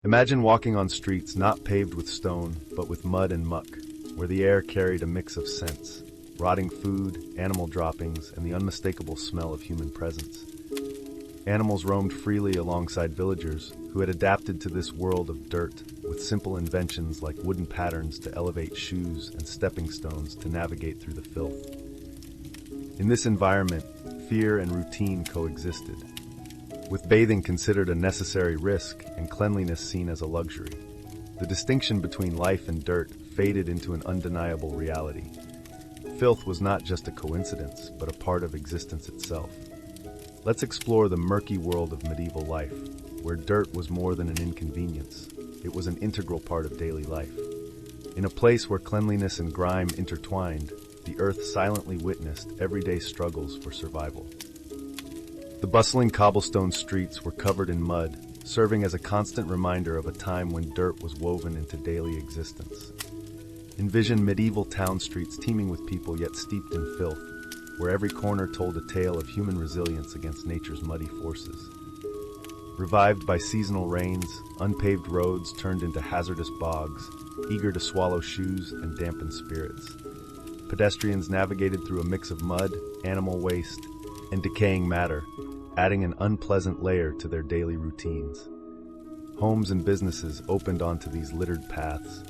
Imagine walking on streets not paved with stone, but with mud and muck, where the air carried a mix of scents, rotting food, animal droppings, and the unmistakable smell of human presence. Animals roamed freely alongside villagers who had adapted to this world of dirt with simple inventions like wooden patterns to elevate shoes and stepping stones to navigate through the filth. In this environment, fear and routine coexisted, with bathing considered a necessary risk and cleanliness seen as a luxury. The distinction between life and dirt faded into an undeniable reality. Filth was not just a coincidence, but a part of existence itself. Let's explore the murky world of medieval life, where dirt was more than an inconvenience. It was an integral part of daily life. In a place where cleanliness and grime intertwined, the earth silently witnessed everyday struggles for survival. The bustling cobblestone streets were covered in mud, serving as a constant reminder of a time when dirt was woven into daily existence. Envision medieval town streets teeming with people yet steeped in filth, where every corner told a tale of human resilience against nature's muddy forces. Revived by seasonal rains, unpaved roads turned into hazardous bogs, eager to swallow shoes and dampen spirits. Pedestrians navigated through a mix of mud, animal waste, and decaying matter, adding an unpleasant layer to their daily routines. Homes and businesses opened onto these littered paths,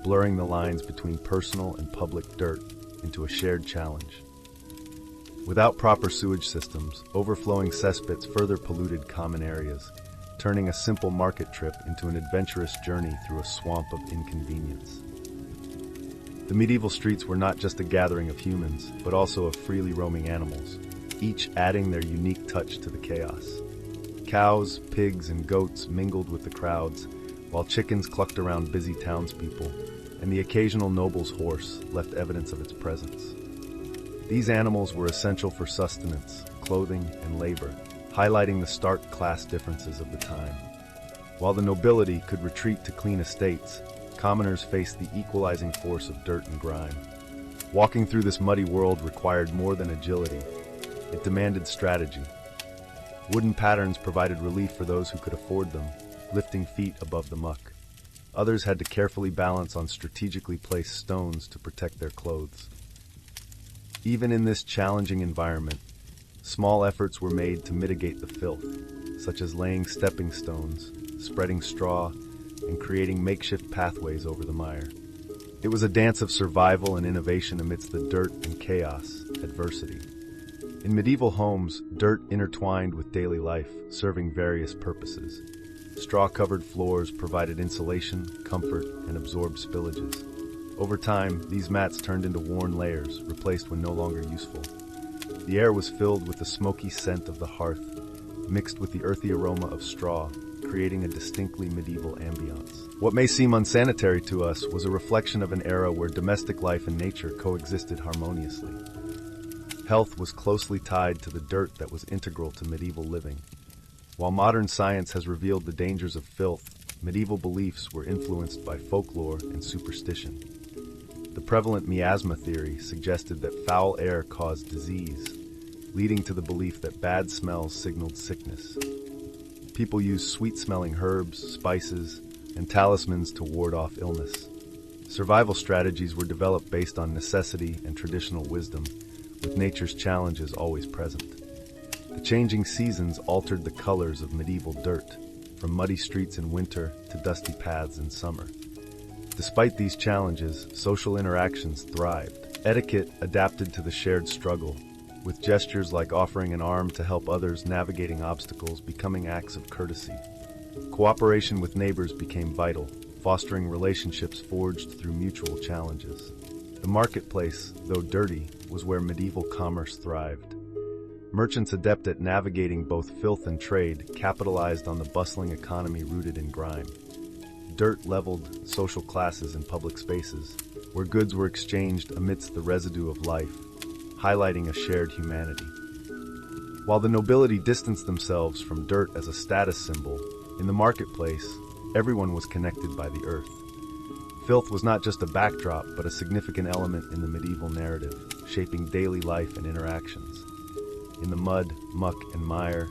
blurring the lines between personal and public dirt into a shared challenge. Without proper sewage systems, overflowing cesspits further polluted common areas, turning a simple market trip into an adventurous journey through a swamp of inconvenience. The medieval streets were not just a gathering of humans, but also of freely roaming animals, each adding their unique touch to the chaos. Cows, pigs, and goats mingled with the crowds, while chickens clucked around busy townspeople, and the occasional noble's horse left evidence of its presence. These animals were essential for sustenance, clothing, and labor, highlighting the stark class differences of the time. While the nobility could retreat to clean estates, commoners faced the equalizing force of dirt and grime. Walking through this muddy world required more than agility. It demanded strategy. Wooden patterns provided relief for those who could afford them, lifting feet above the muck. Others had to carefully balance on strategically placed stones to protect their clothes. Even in this challenging environment, small efforts were made to mitigate the filth, such as laying stepping stones, spreading straw, and creating makeshift pathways over the mire. It was a dance of survival and innovation amidst the dirt and chaos, adversity. In medieval homes, dirt intertwined with daily life, serving various purposes. Straw-covered floors provided insulation, comfort, and absorbed spillages. Over time, these mats turned into worn layers, replaced when no longer useful. The air was filled with the smoky scent of the hearth, mixed with the earthy aroma of straw, creating a distinctly medieval ambiance. What may seem unsanitary to us was a reflection of an era where domestic life and nature coexisted harmoniously. Health was closely tied to the dirt that was integral to medieval living. While modern science has revealed the dangers of filth, medieval beliefs were influenced by folklore and superstition. The prevalent miasma theory suggested that foul air caused disease, leading to the belief that bad smells signaled sickness. People used sweet-smelling herbs, spices, and talismans to ward off illness. Survival strategies were developed based on necessity and traditional wisdom, with nature's challenges always present. The changing seasons altered the colors of medieval dirt, from muddy streets in winter to dusty paths in summer. Despite these challenges, social interactions thrived. Etiquette adapted to the shared struggle, with gestures like offering an arm to help others navigating obstacles becoming acts of courtesy. Cooperation with neighbors became vital, fostering relationships forged through mutual challenges. The marketplace, though dirty, was where medieval commerce thrived. Merchants adept at navigating both filth and trade capitalized on the bustling economy rooted in grime. Dirt leveled social classes in public spaces, where goods were exchanged amidst the residue of life, highlighting a shared humanity. While the nobility distanced themselves from dirt as a status symbol, in the marketplace, everyone was connected by the earth. Filth was not just a backdrop, but a significant element in the medieval narrative, shaping daily life and interactions. In the mud, muck, and mire,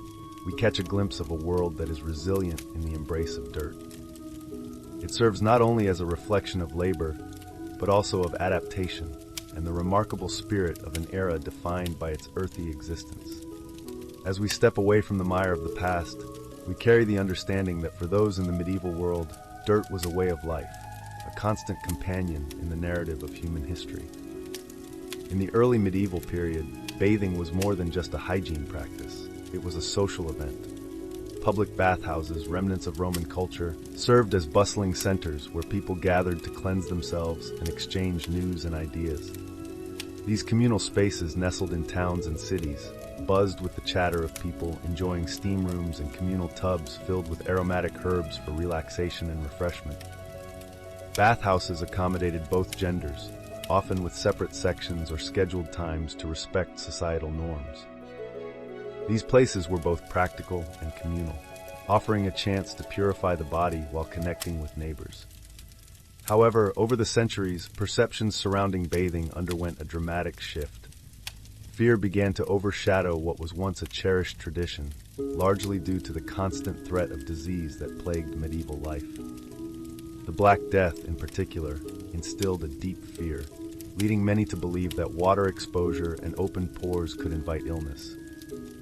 we catch a glimpse of a world that is resilient in the embrace of dirt. serves not only as a reflection of labor, but also of adaptation and the remarkable spirit of an era defined by its earthy existence. As we step away from the mire of the past, we carry the understanding that for those in the medieval world, dirt was a way of life, a constant companion in the narrative of human history. In the early medieval period, bathing was more than just a hygiene practice. It was a social event. Public bathhouses, remnants of Roman culture, served as bustling centers where people gathered to cleanse themselves and exchange news and ideas. These communal spaces nestled in towns and cities, buzzed with the chatter of people enjoying steam rooms and communal tubs filled with aromatic herbs for relaxation and refreshment. Bathhouses accommodated both genders, often with separate sections or scheduled times to respect societal norms. These places were both practical and communal, offering a chance to purify the body while connecting with neighbors. However, over the centuries, perceptions surrounding bathing underwent a dramatic shift. Fear began to overshadow what was once a cherished tradition, largely due to the constant threat of disease that plagued medieval life. The Black Death, in particular, instilled a deep fear, leading many to believe that water exposure and open pores could invite illness.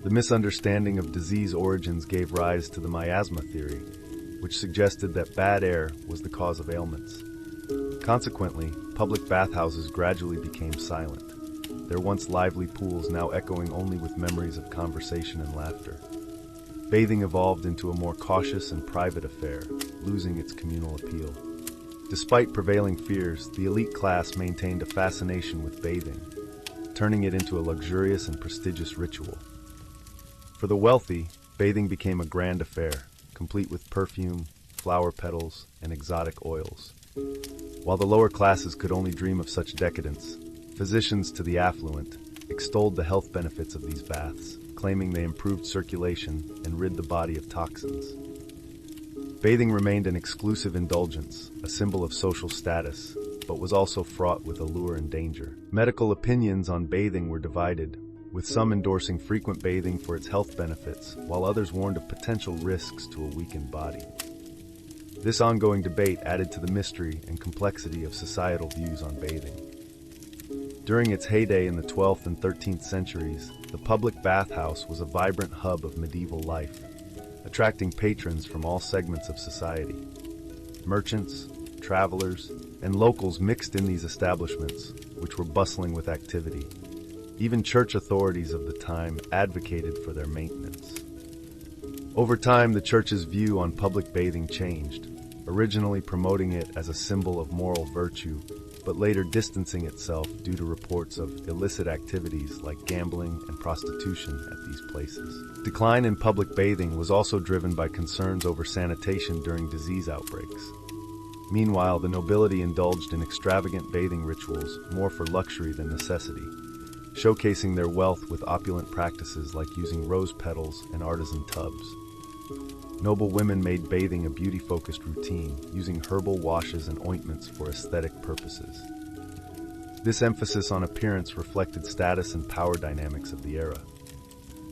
The misunderstanding of disease origins gave rise to the miasma theory, which suggested that bad air was the cause of ailments. Consequently, public bathhouses gradually became silent, their once lively pools now echoing only with memories of conversation and laughter. Bathing evolved into a more cautious and private affair, losing its communal appeal. Despite prevailing fears, the elite class maintained a fascination with bathing, turning it into a luxurious and prestigious ritual. For the wealthy, bathing became a grand affair, complete with perfume, flower petals, and exotic oils. While the lower classes could only dream of such decadence, physicians to the affluent extolled the health benefits of these baths, claiming they improved circulation and rid the body of toxins. Bathing remained an exclusive indulgence, a symbol of social status, but was also fraught with allure and danger. Medical opinions on bathing were divided, with some endorsing frequent bathing for its health benefits, while others warned of potential risks to a weakened body. This ongoing debate added to the mystery and complexity of societal views on bathing. During its heyday in the 12th and 13th centuries, the public bathhouse was a vibrant hub of medieval life, attracting patrons from all segments of society. Merchants, travelers, and locals mixed in these establishments, which were bustling with activity. Even church authorities of the time advocated for their maintenance. Over time, the church's view on public bathing changed, originally promoting it as a symbol of moral virtue, but later distancing itself due to reports of illicit activities like gambling and prostitution at these places. Decline in public bathing was also driven by concerns over sanitation during disease outbreaks. Meanwhile, the nobility indulged in extravagant bathing rituals more for luxury than necessity, showcasing their wealth with opulent practices like using rose petals and artisan tubs. Noble women made bathing a beauty-focused routine, using herbal washes and ointments for aesthetic purposes. This emphasis on appearance reflected status and power dynamics of the era.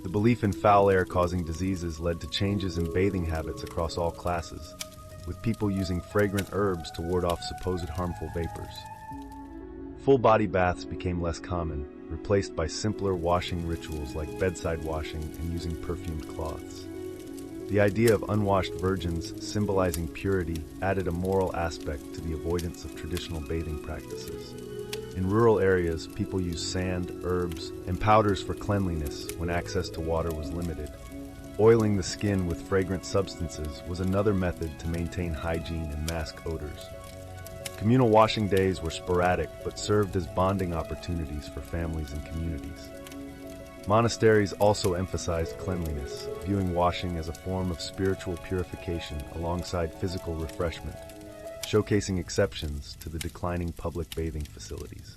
The belief in foul air causing diseases led to changes in bathing habits across all classes, with people using fragrant herbs to ward off supposed harmful vapors. Full-body baths became less common, replaced by simpler washing rituals like bedside washing and using perfumed cloths. The idea of unwashed virgins symbolizing purity added a moral aspect to the avoidance of traditional bathing practices. In rural areas, people used sand, herbs, and powders for cleanliness when access to water was limited. Oiling the skin with fragrant substances was another method to maintain hygiene and mask odors. Communal washing days were sporadic but served as bonding opportunities for families and communities. Monasteries also emphasized cleanliness, viewing washing as a form of spiritual purification alongside physical refreshment, showcasing exceptions to the declining public bathing facilities.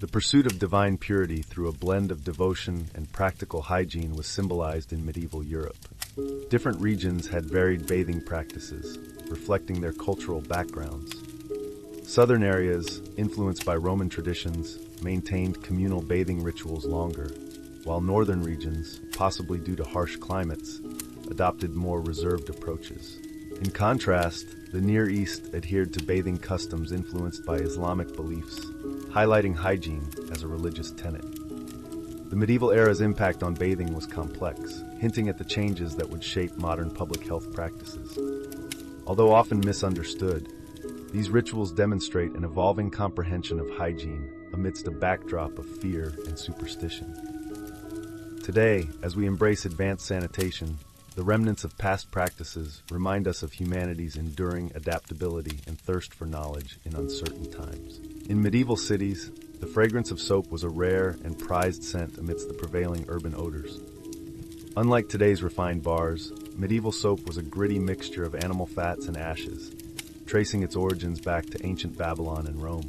The pursuit of divine purity through a blend of devotion and practical hygiene was symbolized in medieval Europe. Different regions had varied bathing practices, reflecting their cultural backgrounds. Southern areas, influenced by Roman traditions, maintained communal bathing rituals longer, while northern regions, possibly due to harsh climates, adopted more reserved approaches. In contrast, the Near East adhered to bathing customs influenced by Islamic beliefs, highlighting hygiene as a religious tenet. The medieval era's impact on bathing was complex, hinting at the changes that would shape modern public health practices. Although often misunderstood, these rituals demonstrate an evolving comprehension of hygiene amidst a backdrop of fear and superstition. Today, as we embrace advanced sanitation, the remnants of past practices remind us of humanity's enduring adaptability and thirst for knowledge in uncertain times. In medieval cities, the fragrance of soap was a rare and prized scent amidst the prevailing urban odors. Unlike today's refined bars, medieval soap was a gritty mixture of animal fats and ashes, tracing its origins back to ancient Babylon and Rome.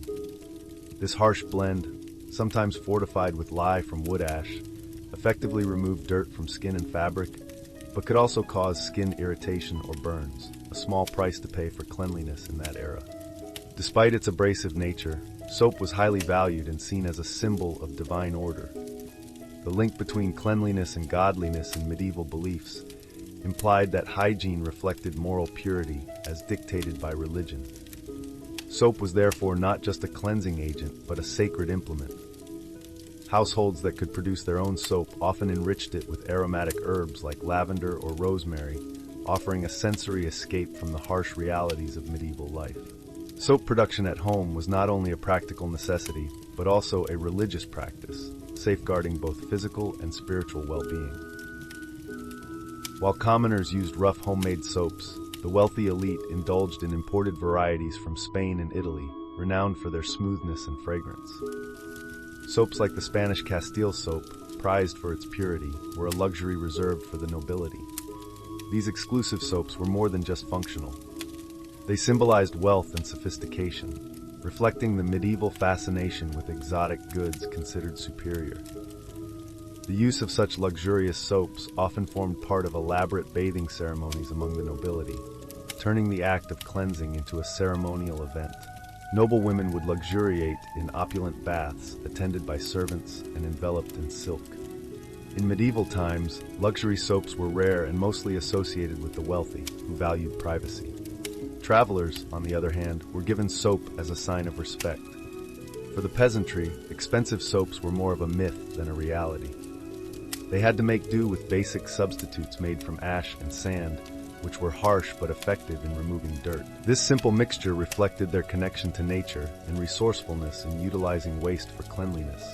This harsh blend, sometimes fortified with lye from wood ash, effectively removed dirt from skin and fabric, but could also cause skin irritation or burns, a small price to pay for cleanliness in that era. Despite its abrasive nature, soap was highly valued and seen as a symbol of divine order. The link between cleanliness and godliness in medieval beliefs implied that hygiene reflected moral purity as dictated by religion. Soap was therefore not just a cleansing agent, but a sacred implement. Households that could produce their own soap often enriched it with aromatic herbs like lavender or rosemary, offering a sensory escape from the harsh realities of medieval life. Soap production at home was not only a practical necessity, but also a religious practice, safeguarding both physical and spiritual well-being. While commoners used rough homemade soaps, the wealthy elite indulged in imported varieties from Spain and Italy, renowned for their smoothness and fragrance. Soaps like the Spanish Castile soap, prized for its purity, were a luxury reserved for the nobility. These exclusive soaps were more than just functional. They symbolized wealth and sophistication, reflecting the medieval fascination with exotic goods considered superior. The use of such luxurious soaps often formed part of elaborate bathing ceremonies among the nobility, turning the act of cleansing into a ceremonial event. Noble women would luxuriate in opulent baths, attended by servants and enveloped in silk. In medieval times, luxury soaps were rare and mostly associated with the wealthy, who valued privacy. Travelers, on the other hand, were given soap as a sign of respect. For the peasantry, expensive soaps were more of a myth than a reality. They had to make do with basic substitutes made from ash and sand, which were harsh but effective in removing dirt. This simple mixture reflected their connection to nature and resourcefulness in utilizing waste for cleanliness.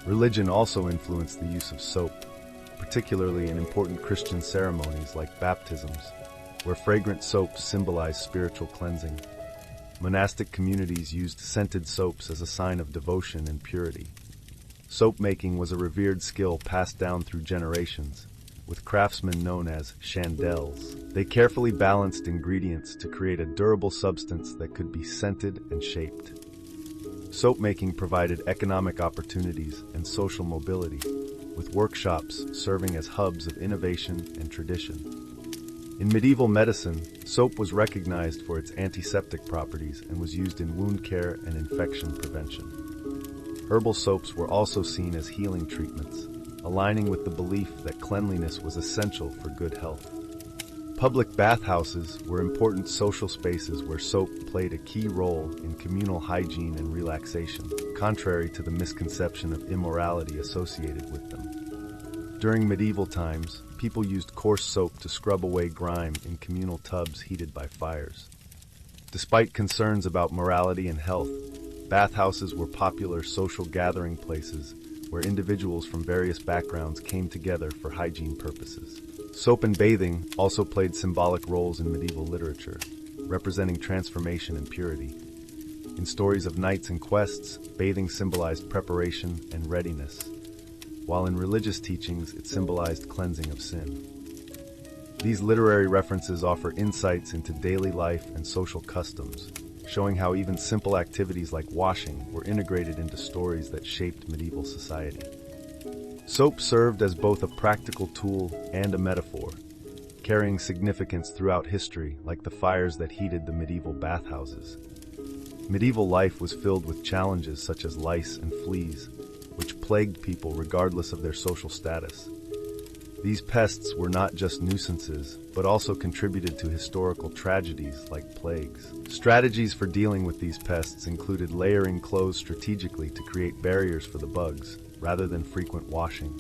Religion also influenced the use of soap, particularly in important Christian ceremonies like baptisms, where fragrant soaps symbolized spiritual cleansing. Monastic communities used scented soaps as a sign of devotion and purity. Soap making was a revered skill passed down through generations, with craftsmen known as chandelles. They carefully balanced ingredients to create a durable substance that could be scented and shaped. Soap making provided economic opportunities and social mobility, with workshops serving as hubs of innovation and tradition. In medieval medicine, soap was recognized for its antiseptic properties and was used in wound care and infection prevention. Herbal soaps were also seen as healing treatments, aligning with the belief that cleanliness was essential for good health. Public bathhouses were important social spaces where soap played a key role in communal hygiene and relaxation, contrary to the misconception of immorality associated with them. During medieval times, people used coarse soap to scrub away grime in communal tubs heated by fires. Despite concerns about morality and health, bathhouses were popular social gathering places where individuals from various backgrounds came together for hygiene purposes. Soap and bathing also played symbolic roles in medieval literature, representing transformation and purity. In stories of knights and quests, bathing symbolized preparation and readiness, while in religious teachings it symbolized cleansing of sin. These literary references offer insights into daily life and social customs, showing how even simple activities like washing were integrated into stories that shaped medieval society. Soap served as both a practical tool and a metaphor, carrying significance throughout history like the fires that heated the medieval bathhouses. Medieval life was filled with challenges such as lice and fleas, which plagued people regardless of their social status. These pests were not just nuisances, but also contributed to historical tragedies like plagues. Strategies for dealing with these pests included layering clothes strategically to create barriers for the bugs, rather than frequent washing.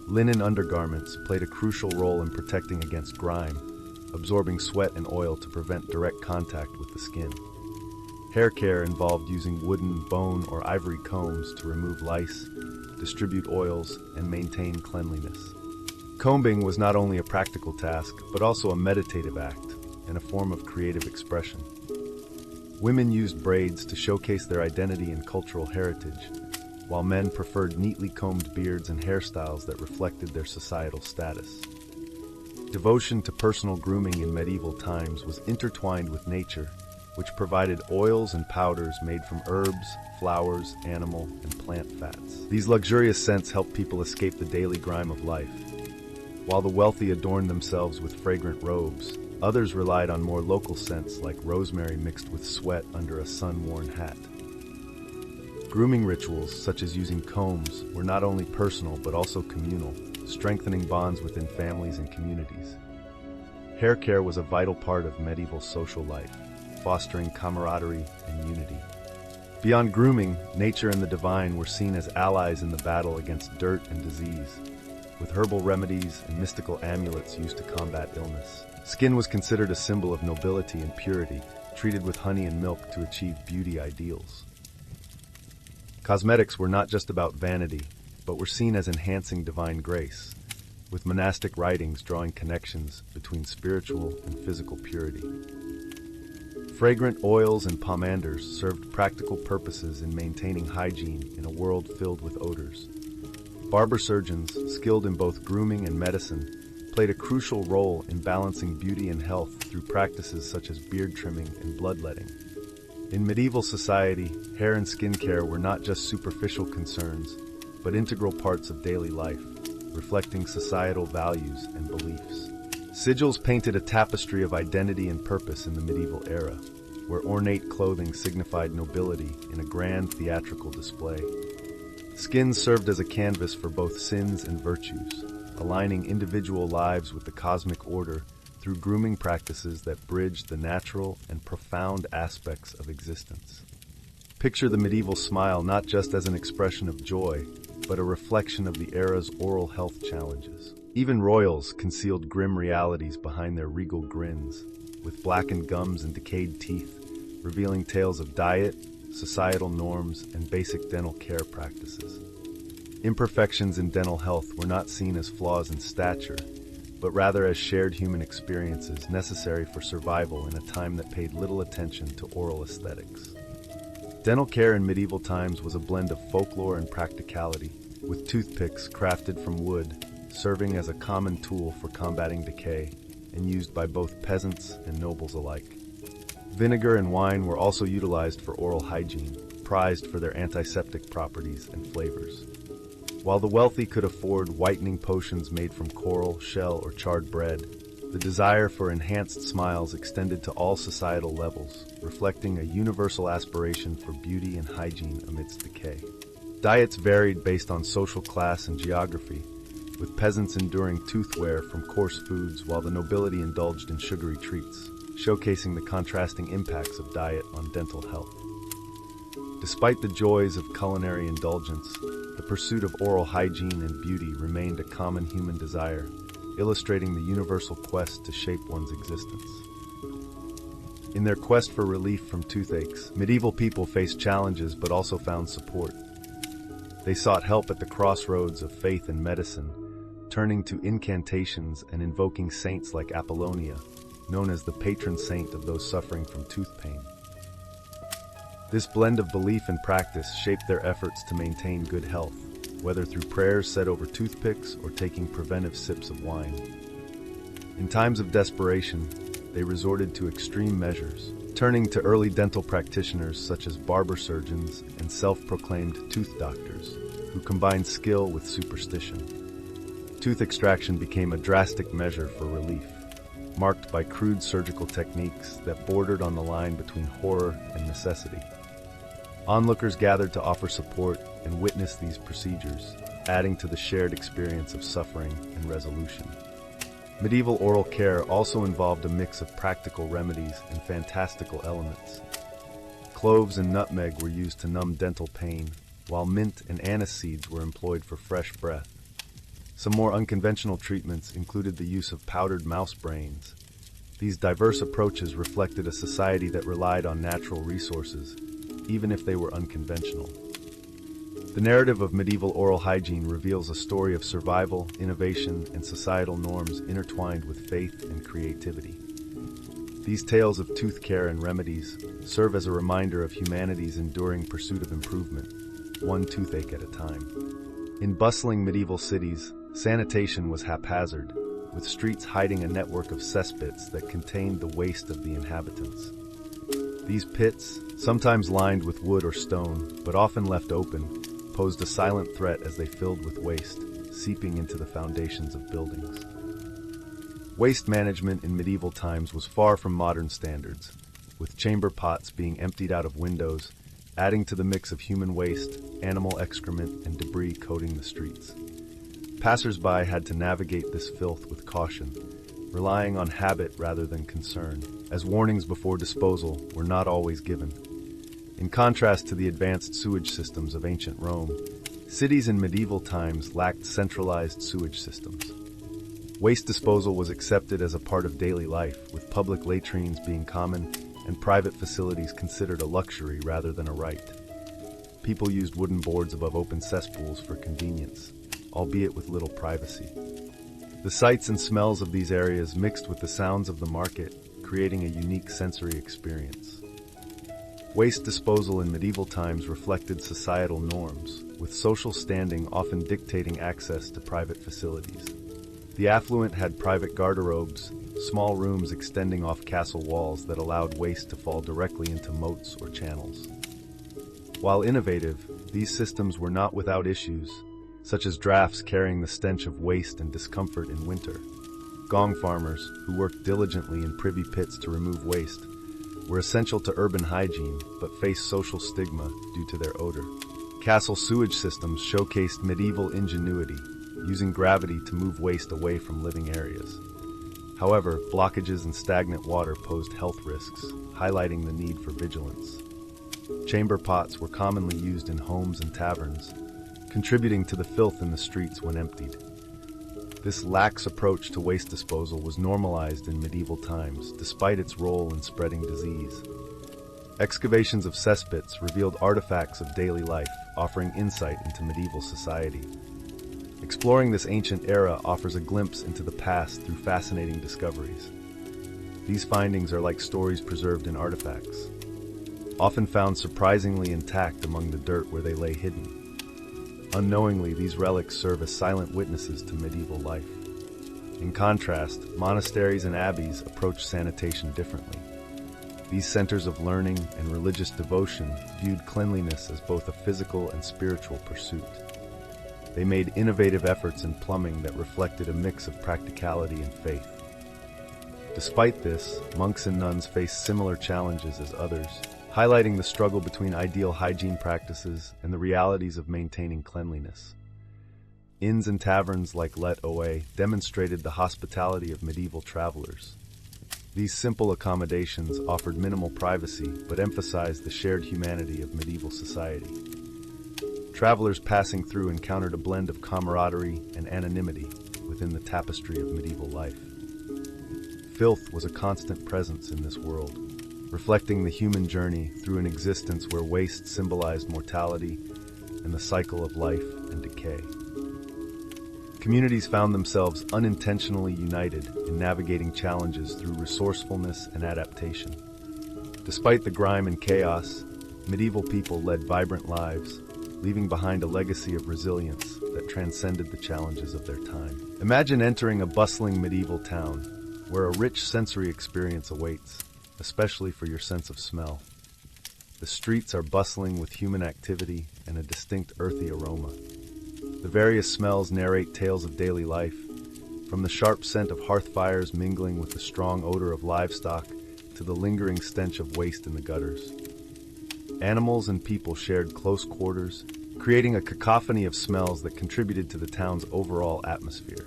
Linen undergarments played a crucial role in protecting against grime, absorbing sweat and oil to prevent direct contact with the skin. Hair care involved using wooden, bone, or ivory combs to remove lice, distribute oils, and maintain cleanliness. Combing was not only a practical task, but also a meditative act and a form of creative expression. Women used braids to showcase their identity and cultural heritage, while men preferred neatly combed beards and hairstyles that reflected their societal status. Devotion to personal grooming in medieval times was intertwined with nature, which provided oils and powders made from herbs, flowers, animal, and plant fats. These luxurious scents helped people escape the daily grime of life. While the wealthy adorned themselves with fragrant robes, others relied on more local scents like rosemary mixed with sweat under a sun-worn hat. Grooming rituals, such as using combs, were not only personal but also communal, strengthening bonds within families and communities. Hair care was a vital part of medieval social life, fostering camaraderie and unity. Beyond grooming, nature and the divine were seen as allies in the battle against dirt and disease, with herbal remedies and mystical amulets used to combat illness. Skin was considered a symbol of nobility and purity, treated with honey and milk to achieve beauty ideals. Cosmetics were not just about vanity, but were seen as enhancing divine grace, with monastic writings drawing connections between spiritual and physical purity. Fragrant oils and pomanders served practical purposes in maintaining hygiene in a world filled with odors. Barber surgeons, skilled in both grooming and medicine, played a crucial role in balancing beauty and health through practices such as beard trimming and bloodletting. In medieval society, hair and skin care were not just superficial concerns, but integral parts of daily life, reflecting societal values and beliefs. Sigils painted a tapestry of identity and purpose in the medieval era, where ornate clothing signified nobility in a grand theatrical display. Skins served as a canvas for both sins and virtues, aligning individual lives with the cosmic order through grooming practices that bridged the natural and profound aspects of existence. Picture the medieval smile not just as an expression of joy, but a reflection of the era's oral health challenges. Even royals concealed grim realities behind their regal grins, with blackened gums and decayed teeth, revealing tales of diet, societal norms, and basic dental care practices. Imperfections in dental health were not seen as flaws in stature, but rather as shared human experiences necessary for survival in a time that paid little attention to oral aesthetics. Dental care in medieval times was a blend of folklore and practicality, with toothpicks crafted from wood serving as a common tool for combating decay and used by both peasants and nobles alike. Vinegar and wine were also utilized for oral hygiene, prized for their antiseptic properties and flavors. While the wealthy could afford whitening potions made from coral, shell, or charred bread, the desire for enhanced smiles extended to all societal levels, reflecting a universal aspiration for beauty and hygiene amidst decay. Diets varied based on social class and geography, with peasants enduring tooth wear from coarse foods while the nobility indulged in sugary treats, showcasing the contrasting impacts of diet on dental health. Despite the joys of culinary indulgence, the pursuit of oral hygiene and beauty remained a common human desire, illustrating the universal quest to shape one's existence. In their quest for relief from toothaches, medieval people faced challenges but also found support. They sought help at the crossroads of faith and medicine, turning to incantations and invoking saints like Apollonia, known as the patron saint of those suffering from tooth pain. This blend of belief and practice shaped their efforts to maintain good health, whether through prayers said over toothpicks or taking preventive sips of wine. In times of desperation, they resorted to extreme measures, turning to early dental practitioners such as barber surgeons and self-proclaimed tooth doctors, who combined skill with superstition. Tooth extraction became a drastic measure for relief, marked by crude surgical techniques that bordered on the line between horror and necessity. Onlookers gathered to offer support and witness these procedures, adding to the shared experience of suffering and resolution. Medieval oral care also involved a mix of practical remedies and fantastical elements. Cloves and nutmeg were used to numb dental pain, while mint and anise seeds were employed for fresh breath. Some more unconventional treatments included the use of powdered mouse brains. These diverse approaches reflected a society that relied on natural resources, even if they were unconventional. The narrative of medieval oral hygiene reveals a story of survival, innovation, and societal norms intertwined with faith and creativity. These tales of tooth care and remedies serve as a reminder of humanity's enduring pursuit of improvement, one toothache at a time. In bustling medieval cities, sanitation was haphazard, with streets hiding a network of cesspits that contained the waste of the inhabitants. These pits, sometimes lined with wood or stone, but often left open, posed a silent threat as they filled with waste, seeping into the foundations of buildings. Waste management in medieval times was far from modern standards, with chamber pots being emptied out of windows, adding to the mix of human waste, animal excrement, and debris coating the streets. Passers-by had to navigate this filth with caution, relying on habit rather than concern, as warnings before disposal were not always given. In contrast to the advanced sewage systems of ancient Rome, cities in medieval times lacked centralized sewage systems. Waste disposal was accepted as a part of daily life, with public latrines being common and private facilities considered a luxury rather than a right. People used wooden boards above open cesspools for convenience, albeit with little privacy. The sights and smells of these areas mixed with the sounds of the market, creating a unique sensory experience. Waste disposal in medieval times reflected societal norms, with social standing often dictating access to private facilities. The affluent had private garderobes, small rooms extending off castle walls that allowed waste to fall directly into moats or channels. While innovative, these systems were not without issues, such as drafts carrying the stench of waste and discomfort in winter. Gong farmers, who worked diligently in privy pits to remove waste, were essential to urban hygiene but faced social stigma due to their odor. Castle sewage systems showcased medieval ingenuity, using gravity to move waste away from living areas. However, blockages and stagnant water posed health risks, highlighting the need for vigilance. Chamber pots were commonly used in homes and taverns, contributing to the filth in the streets when emptied. This lax approach to waste disposal was normalized in medieval times, despite its role in spreading disease. Excavations of cesspits revealed artifacts of daily life, offering insight into medieval society. Exploring this ancient era offers a glimpse into the past through fascinating discoveries. These findings are like stories preserved in artifacts, often found surprisingly intact among the dirt where they lay hidden. Unknowingly, these relics serve as silent witnesses to medieval life. In contrast, monasteries and abbeys approach sanitation differently. These centers of learning and religious devotion viewed cleanliness as both a physical and spiritual pursuit. They made innovative efforts in plumbing that reflected a mix of practicality and faith. Despite this, monks and nuns faced similar challenges as others, highlighting the struggle between ideal hygiene practices and the realities of maintaining cleanliness. Inns and taverns like Let Oe demonstrated the hospitality of medieval travelers. These simple accommodations offered minimal privacy but emphasized the shared humanity of medieval society. Travelers passing through encountered a blend of camaraderie and anonymity within the tapestry of medieval life. Filth was a constant presence in this world, reflecting the human journey through an existence where waste symbolized mortality and the cycle of life and decay. Communities found themselves unintentionally united in navigating challenges through resourcefulness and adaptation. Despite the grime and chaos, medieval people led vibrant lives, leaving behind a legacy of resilience that transcended the challenges of their time. Imagine entering a bustling medieval town, where a rich sensory experience awaits, especially for your sense of smell. The streets are bustling with human activity and a distinct earthy aroma. The various smells narrate tales of daily life, from the sharp scent of hearth fires mingling with the strong odor of livestock to the lingering stench of waste in the gutters. Animals and people shared close quarters, creating a cacophony of smells that contributed to the town's overall atmosphere.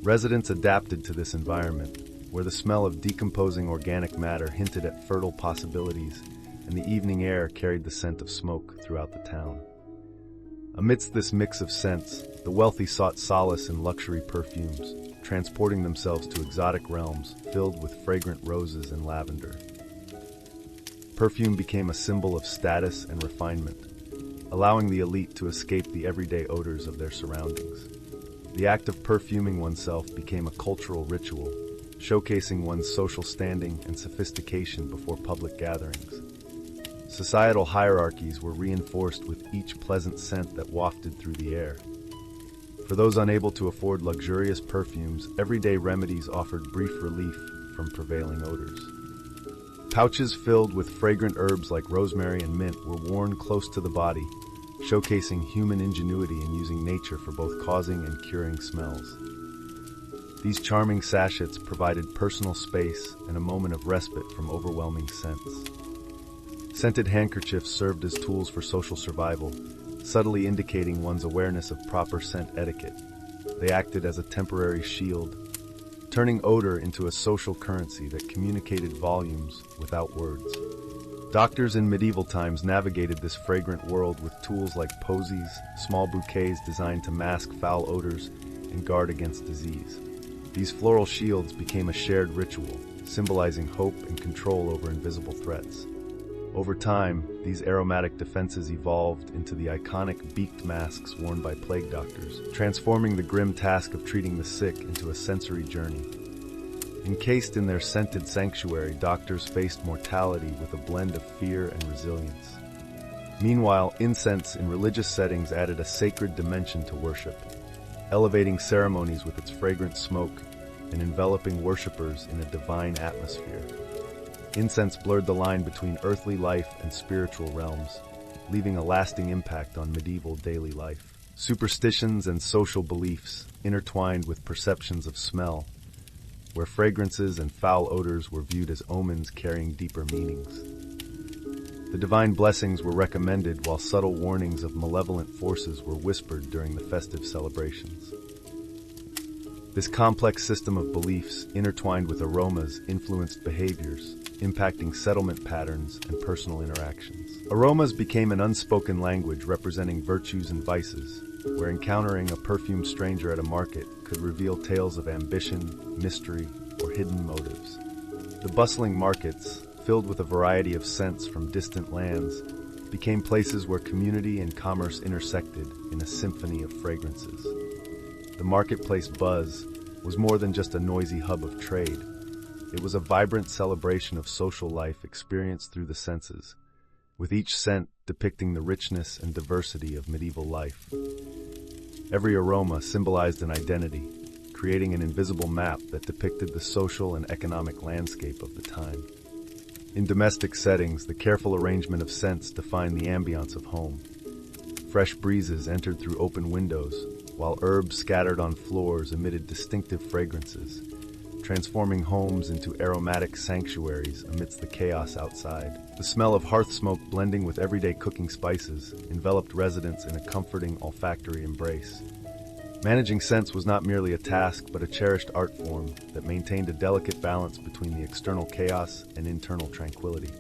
Residents adapted to this environment, where the smell of decomposing organic matter hinted at fertile possibilities, and the evening air carried the scent of smoke throughout the town. Amidst this mix of scents, the wealthy sought solace in luxury perfumes, transporting themselves to exotic realms filled with fragrant roses and lavender. Perfume became a symbol of status and refinement, allowing the elite to escape the everyday odors of their surroundings. The act of perfuming oneself became a cultural ritual, showcasing one's social standing and sophistication before public gatherings. Societal hierarchies were reinforced with each pleasant scent that wafted through the air. For those unable to afford luxurious perfumes, everyday remedies offered brief relief from prevailing odors. Pouches filled with fragrant herbs like rosemary and mint were worn close to the body, showcasing human ingenuity in using nature for both causing and curing smells. These charming sachets provided personal space and a moment of respite from overwhelming scents. Scented handkerchiefs served as tools for social survival, subtly indicating one's awareness of proper scent etiquette. They acted as a temporary shield, turning odor into a social currency that communicated volumes without words. Doctors in medieval times navigated this fragrant world with tools like posies, small bouquets designed to mask foul odors and guard against disease. These floral shields became a shared ritual, symbolizing hope and control over invisible threats. Over time, these aromatic defenses evolved into the iconic beaked masks worn by plague doctors, transforming the grim task of treating the sick into a sensory journey. Encased in their scented sanctuary, doctors faced mortality with a blend of fear and resilience. Meanwhile, incense in religious settings added a sacred dimension to worship, elevating ceremonies with its fragrant smoke and enveloping worshippers in a divine atmosphere. Incense blurred the line between earthly life and spiritual realms, leaving a lasting impact on medieval daily life. Superstitions and social beliefs intertwined with perceptions of smell, where fragrances and foul odors were viewed as omens carrying deeper meanings. The divine blessings were recommended, while subtle warnings of malevolent forces were whispered during the festive celebrations. This complex system of beliefs, intertwined with aromas, influenced behaviors, impacting settlement patterns and personal interactions. Aromas became an unspoken language representing virtues and vices, where encountering a perfumed stranger at a market could reveal tales of ambition, mystery, or hidden motives. The bustling markets, filled with a variety of scents from distant lands, became places where community and commerce intersected in a symphony of fragrances. The marketplace buzz was more than just a noisy hub of trade. It was a vibrant celebration of social life experienced through the senses, with each scent depicting the richness and diversity of medieval life. Every aroma symbolized an identity, creating an invisible map that depicted the social and economic landscape of the time. In domestic settings, the careful arrangement of scents defined the ambiance of home. Fresh breezes entered through open windows, while herbs scattered on floors emitted distinctive fragrances, transforming homes into aromatic sanctuaries amidst the chaos outside. The smell of hearth smoke blending with everyday cooking spices enveloped residents in a comforting olfactory embrace. Managing scents was not merely a task, but a cherished art form that maintained a delicate balance between the external chaos and internal tranquility.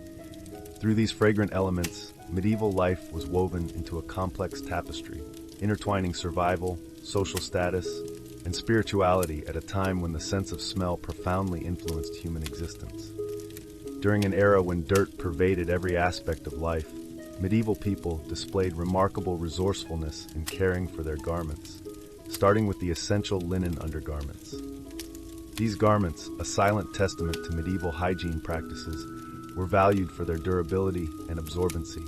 Through these fragrant elements, medieval life was woven into a complex tapestry, intertwining survival, social status, and spirituality at a time when the sense of smell profoundly influenced human existence. During an era when dirt pervaded every aspect of life, medieval people displayed remarkable resourcefulness in caring for their garments, starting with the essential linen undergarments. These garments, a silent testament to medieval hygiene practices, were valued for their durability and absorbency.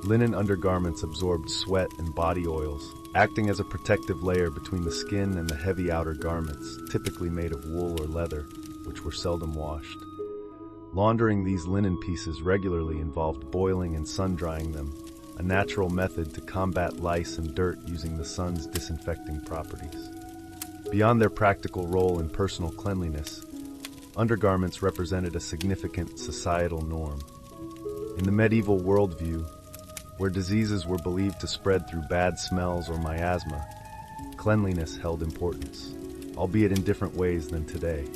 Linen undergarments absorbed sweat and body oils, acting as a protective layer between the skin and the heavy outer garments, typically made of wool or leather, which were seldom washed. Laundering these linen pieces regularly involved boiling and sun-drying them, a natural method to combat lice and dirt using the sun's disinfecting properties. Beyond their practical role in personal cleanliness, undergarments represented a significant societal norm. In the medieval worldview, Where diseases were believed to spread through bad smells or miasma, cleanliness held importance, albeit in different ways than today.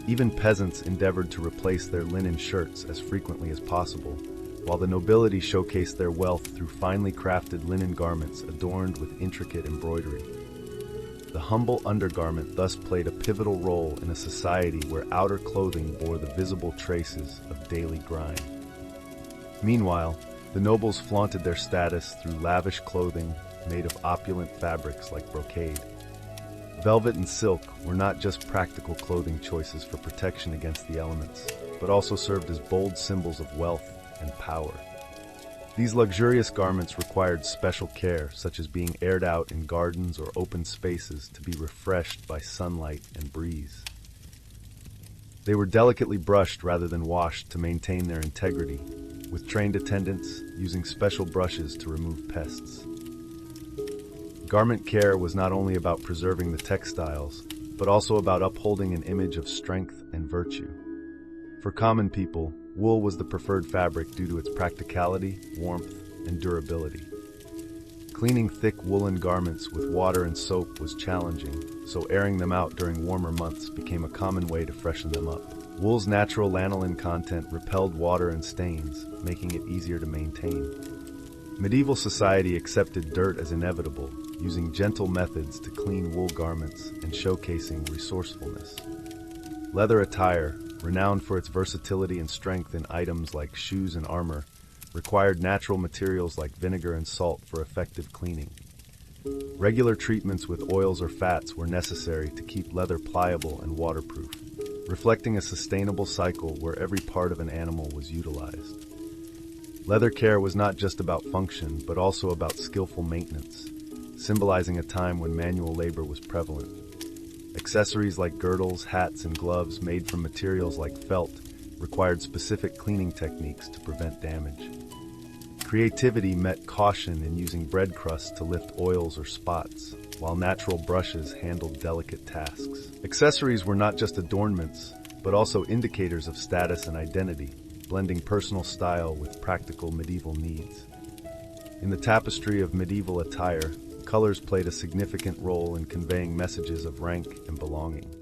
Even peasants endeavored to replace their linen shirts as frequently as possible, while the nobility showcased their wealth through finely crafted linen garments adorned with intricate embroidery. The humble undergarment thus played a pivotal role in a society where outer clothing bore the visible traces of daily grind. Meanwhile, the nobles flaunted their status through lavish clothing made of opulent fabrics like brocade. Velvet and silk were not just practical clothing choices for protection against the elements, but also served as bold symbols of wealth and power. These luxurious garments required special care, such as being aired out in gardens or open spaces to be refreshed by sunlight and breeze. They were delicately brushed rather than washed to maintain their integrity, with trained attendants using special brushes to remove pests. Garment care was not only about preserving the textiles, but also about upholding an image of strength and virtue. For common people, wool was the preferred fabric due to its practicality, warmth, and durability. Cleaning thick woolen garments with water and soap was challenging, so airing them out during warmer months became a common way to freshen them up. Wool's natural lanolin content repelled water and stains, making it easier to maintain. Medieval society accepted dirt as inevitable, using gentle methods to clean wool garments and showcasing resourcefulness. Leather attire, renowned for its versatility and strength in items like shoes and armor, required natural materials like vinegar and salt for effective cleaning. Regular treatments with oils or fats were necessary to keep leather pliable and waterproof, reflecting a sustainable cycle where every part of an animal was utilized. Leather care was not just about function, but also about skillful maintenance, symbolizing a time when manual labor was prevalent. Accessories like girdles, hats, and gloves made from materials like felt required specific cleaning techniques to prevent damage. Creativity met caution in using bread crusts to lift oils or spots, while natural brushes handled delicate tasks. Accessories were not just adornments, but also indicators of status and identity, blending personal style with practical medieval needs. In the tapestry of medieval attire, colors played a significant role in conveying messages of rank and belonging.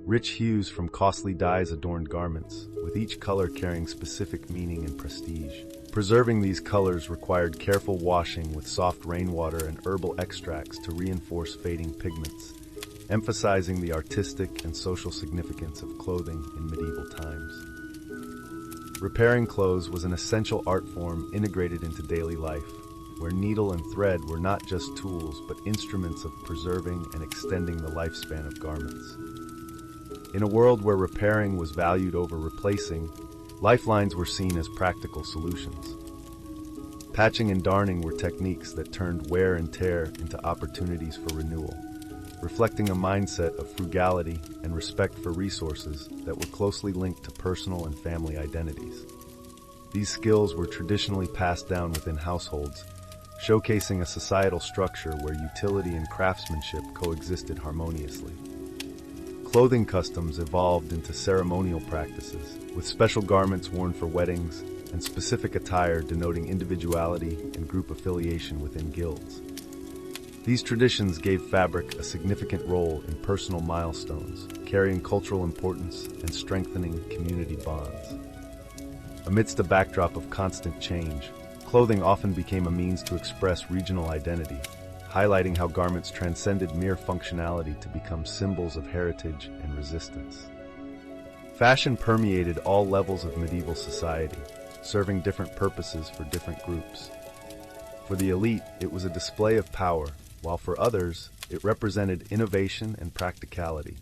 Rich hues from costly dyes adorned garments, with each color carrying specific meaning and prestige. Preserving these colors required careful washing with soft rainwater and herbal extracts to reinforce fading pigments, emphasizing the artistic and social significance of clothing in medieval times. Repairing clothes was an essential art form integrated into daily life, where needle and thread were not just tools but instruments of preserving and extending the lifespan of garments. In a world where repairing was valued over replacing, lifelines were seen as practical solutions. Patching and darning were techniques that turned wear and tear into opportunities for renewal, reflecting a mindset of frugality and respect for resources that were closely linked to personal and family identities. These skills were traditionally passed down within households, showcasing a societal structure where utility and craftsmanship coexisted harmoniously. Clothing customs evolved into ceremonial practices, with special garments worn for weddings and specific attire denoting individuality and group affiliation within guilds. These traditions gave fabric a significant role in personal milestones, carrying cultural importance and strengthening community bonds. Amidst a backdrop of constant change, clothing often became a means to express regional identity, highlighting how garments transcended mere functionality to become symbols of heritage and resistance. Fashion permeated all levels of medieval society, serving different purposes for different groups. For the elite, it was a display of power, while for others, it represented innovation and practicality.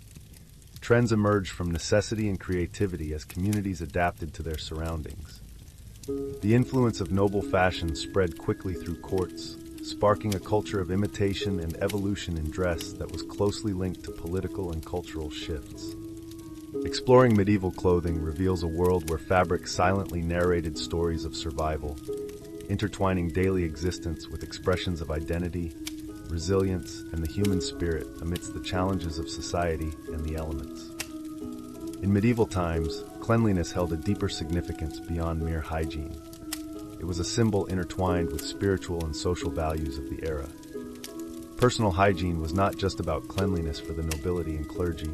Trends emerged from necessity and creativity as communities adapted to their surroundings. The influence of noble fashion spread quickly through courts, sparking a culture of imitation and evolution in dress that was closely linked to political and cultural shifts. Exploring medieval clothing reveals a world where fabric silently narrated stories of survival, intertwining daily existence with expressions of identity, resilience, and the human spirit amidst the challenges of society and the elements. In medieval times, cleanliness held a deeper significance beyond mere hygiene. it was a symbol intertwined with spiritual and social values of the era. Personal hygiene was not just about cleanliness for the nobility and clergy.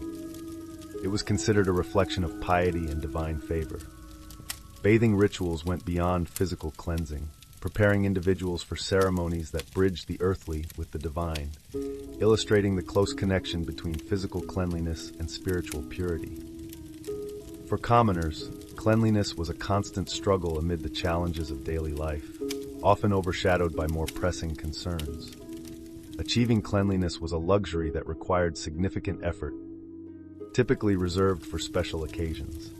It was considered a reflection of piety and divine favor. Bathing rituals went beyond physical cleansing, preparing individuals for ceremonies that bridged the earthly with the divine, illustrating the close connection between physical cleanliness and spiritual purity. For commoners, cleanliness was a constant struggle amid the challenges of daily life, often overshadowed by more pressing concerns. Achieving cleanliness was a luxury that required significant effort, typically reserved for special occasions.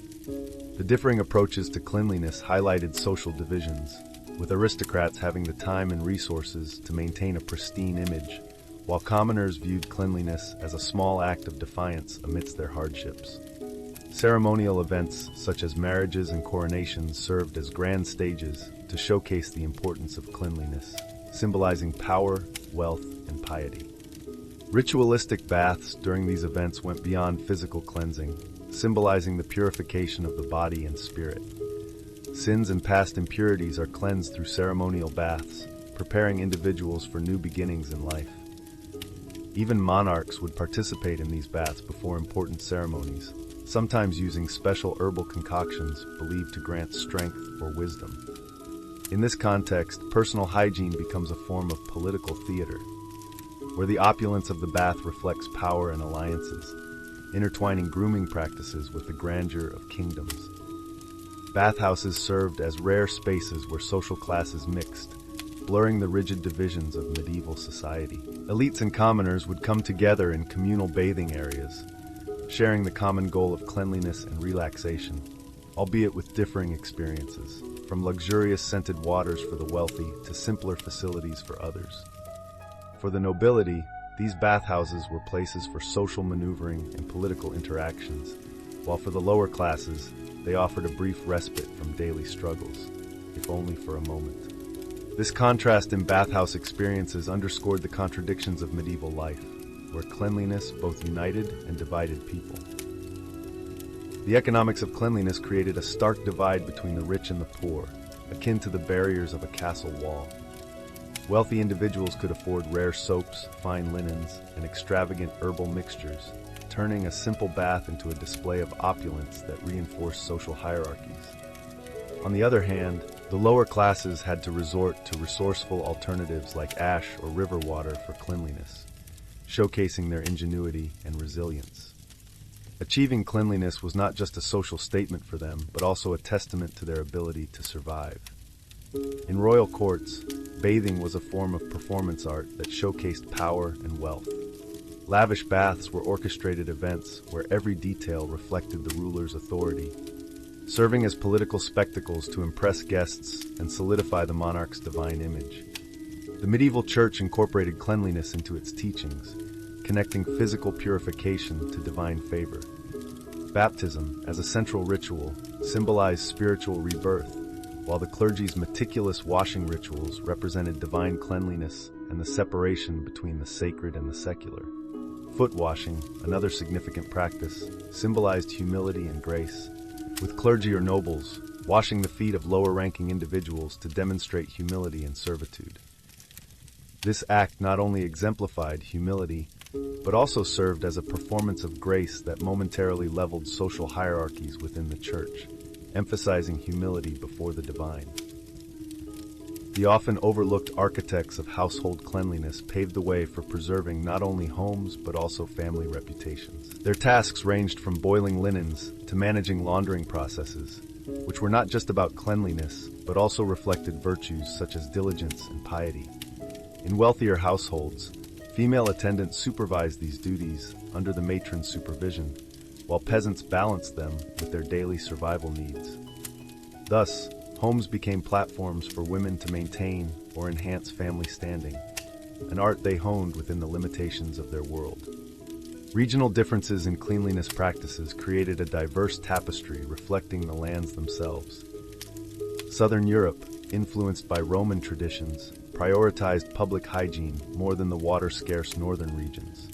The differing approaches to cleanliness highlighted social divisions, with aristocrats having the time and resources to maintain a pristine image, while commoners viewed cleanliness as a small act of defiance amidst their hardships. Ceremonial events such as marriages and coronations served as grand stages to showcase the importance of cleanliness, symbolizing power, wealth, and piety. Ritualistic baths during these events went beyond physical cleansing, symbolizing the purification of the body and spirit. Sins and past impurities are cleansed through ceremonial baths, preparing individuals for new beginnings in life. Even monarchs would participate in these baths before important ceremonies, sometimes using special herbal concoctions believed to grant strength or wisdom. In this context, personal hygiene becomes a form of political theater, where the opulence of the bath reflects power and alliances, intertwining grooming practices with the grandeur of kingdoms. Bathhouses served as rare spaces where social classes mixed, blurring the rigid divisions of medieval society. Elites and commoners would come together in communal bathing areas, sharing the common goal of cleanliness and relaxation, albeit with differing experiences, from luxurious scented waters for the wealthy to simpler facilities for others. For the nobility, these bathhouses were places for social maneuvering and political interactions, while for the lower classes, they offered a brief respite from daily struggles, if only for a moment. This contrast in bathhouse experiences underscored the contradictions of medieval life, where cleanliness both united and divided people. The economics of cleanliness created a stark divide between the rich and the poor, akin to the barriers of a castle wall. Wealthy individuals could afford rare soaps, fine linens, and extravagant herbal mixtures, turning a simple bath into a display of opulence that reinforced social hierarchies. On the other hand, the lower classes had to resort to resourceful alternatives like ash or river water for cleanliness, showcasing their ingenuity and resilience. Achieving cleanliness was not just a social statement for them, but also a testament to their ability to survive. In royal courts, bathing was a form of performance art that showcased power and wealth. Lavish baths were orchestrated events where every detail reflected the ruler's authority, serving as political spectacles to impress guests and solidify the monarch's divine image. The medieval church incorporated cleanliness into its teachings, connecting physical purification to divine favor. Baptism, as a central ritual, symbolized spiritual rebirth, while the clergy's meticulous washing rituals represented divine cleanliness and the separation between the sacred and the secular. Foot washing, another significant practice, symbolized humility and grace, with clergy or nobles washing the feet of lower-ranking individuals to demonstrate humility and servitude. This act not only exemplified humility, but also served as a performance of grace that momentarily leveled social hierarchies within the church, emphasizing humility before the divine. The often overlooked architects of household cleanliness paved the way for preserving not only homes but also family reputations. Their tasks ranged from boiling linens to managing laundering processes, which were not just about cleanliness but also reflected virtues such as diligence and piety. In wealthier households, female attendants supervised these duties under the matron's supervision, while peasants balanced them with their daily survival needs. Thus, homes became platforms for women to maintain or enhance family standing, an art they honed within the limitations of their world. Regional differences in cleanliness practices created a diverse tapestry reflecting the lands themselves. Southern Europe, influenced by Roman traditions, prioritized public hygiene more than the water-scarce northern regions.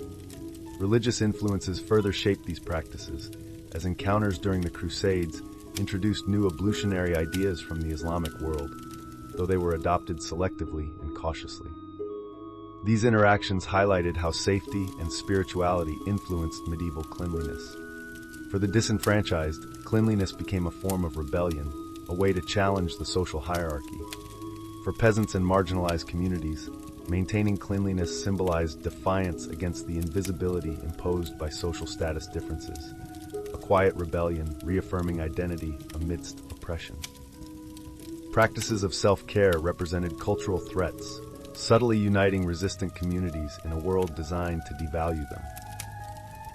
Religious influences further shaped these practices, as encounters during the Crusades introduced new ablutionary ideas from the Islamic world, though they were adopted selectively and cautiously. These interactions highlighted how safety and spirituality influenced medieval cleanliness. For the disenfranchised, cleanliness became a form of rebellion, a way to challenge the social hierarchy. For peasants and marginalized communities, maintaining cleanliness symbolized defiance against the invisibility imposed by social status differences, a quiet rebellion reaffirming identity amidst oppression. Practices of self-care represented cultural threats, subtly uniting resistant communities in a world designed to devalue them.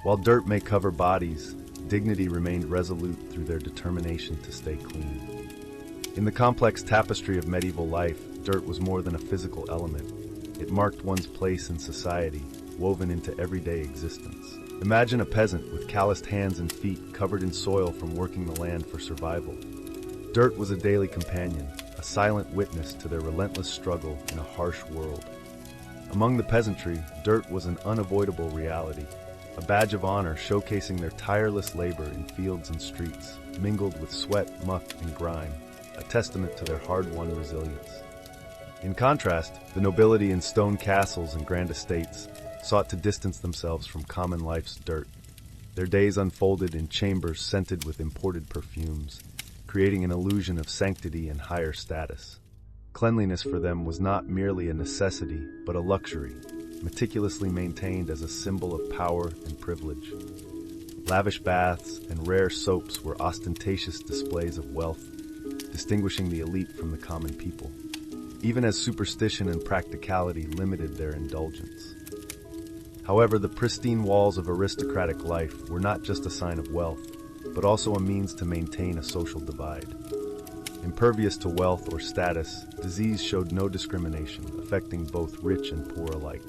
While dirt may cover bodies, dignity remained resolute through their determination to stay clean. In the complex tapestry of medieval life, dirt was more than a physical element. It marked one's place in society, woven into everyday existence. Imagine a peasant with calloused hands and feet covered in soil from working the land for survival. Dirt was a daily companion, a silent witness to their relentless struggle in a harsh world. Among the peasantry, dirt was an unavoidable reality, a badge of honor showcasing their tireless labor in fields and streets, mingled with sweat, muck, and grime, a testament to their hard-won resilience. In contrast, the nobility in stone castles and grand estates sought to distance themselves from common life's dirt. Their days unfolded in chambers scented with imported perfumes, creating an illusion of sanctity and higher status. Cleanliness for them was not merely a necessity, but a luxury, meticulously maintained as a symbol of power and privilege. Lavish baths and rare soaps were ostentatious displays of wealth, distinguishing the elite from the common people, even as superstition and practicality limited their indulgence. However, the pristine walls of aristocratic life were not just a sign of wealth, but also a means to maintain a social divide. Impervious to wealth or status, disease showed no discrimination, affecting both rich and poor alike.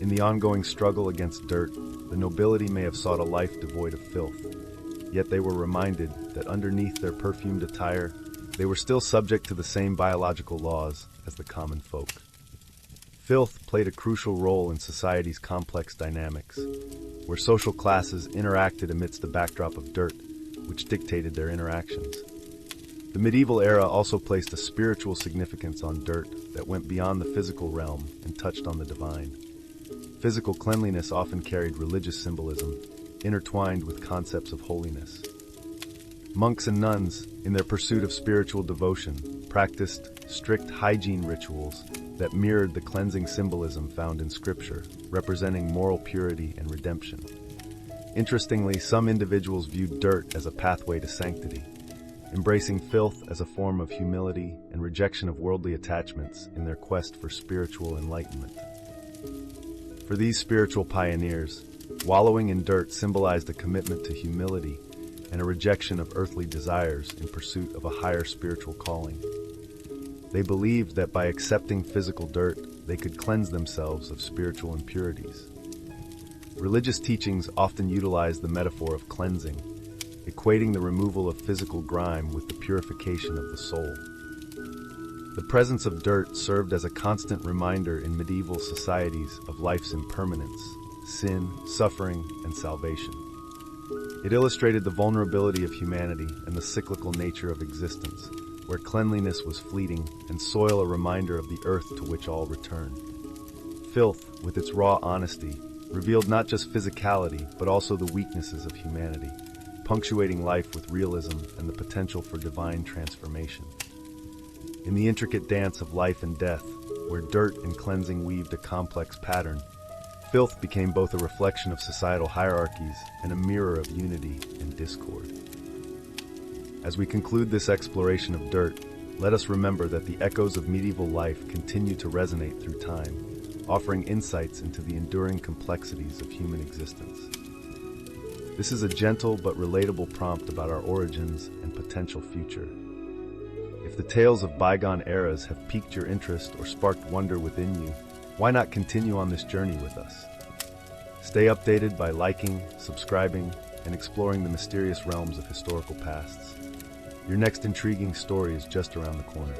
In the ongoing struggle against dirt, the nobility may have sought a life devoid of filth, yet they were reminded that underneath their perfumed attire, they were still subject to the same biological laws as the common folk. Filth played a crucial role in society's complex dynamics, where social classes interacted amidst a backdrop of dirt, which dictated their interactions. The medieval era also placed a spiritual significance on dirt that went beyond the physical realm and touched on the divine. Physical cleanliness often carried religious symbolism, intertwined with concepts of holiness. Monks and nuns, in their pursuit of spiritual devotion, practiced strict hygiene rituals that mirrored the cleansing symbolism found in Scripture, representing moral purity and redemption. Interestingly, some individuals viewed dirt as a pathway to sanctity, embracing filth as a form of humility and rejection of worldly attachments in their quest for spiritual enlightenment. For these spiritual pioneers, wallowing in dirt symbolized a commitment to humility and a rejection of earthly desires in pursuit of a higher spiritual calling. They believed that by accepting physical dirt, they could cleanse themselves of spiritual impurities. Religious teachings often utilize the metaphor of cleansing, equating the removal of physical grime with the purification of the soul. The presence of dirt served as a constant reminder in medieval societies of life's impermanence, sin, suffering, and salvation. It illustrated the vulnerability of humanity and the cyclical nature of existence, where cleanliness was fleeting and soil a reminder of the earth to which all return. Filth, with its raw honesty, revealed not just physicality, but also the weaknesses of humanity, punctuating life with realism and the potential for divine transformation. In the intricate dance of life and death, where dirt and cleansing weaved a complex pattern, filth became both a reflection of societal hierarchies and a mirror of unity and discord. As we conclude this exploration of dirt, let us remember that the echoes of medieval life continue to resonate through time, offering insights into the enduring complexities of human existence. This is a gentle but relatable prompt about our origins and potential future. If the tales of bygone eras have piqued your interest or sparked wonder within you, why not continue on this journey with us? Stay updated by liking, subscribing, and exploring the mysterious realms of historical pasts. Your next intriguing story is just around the corner.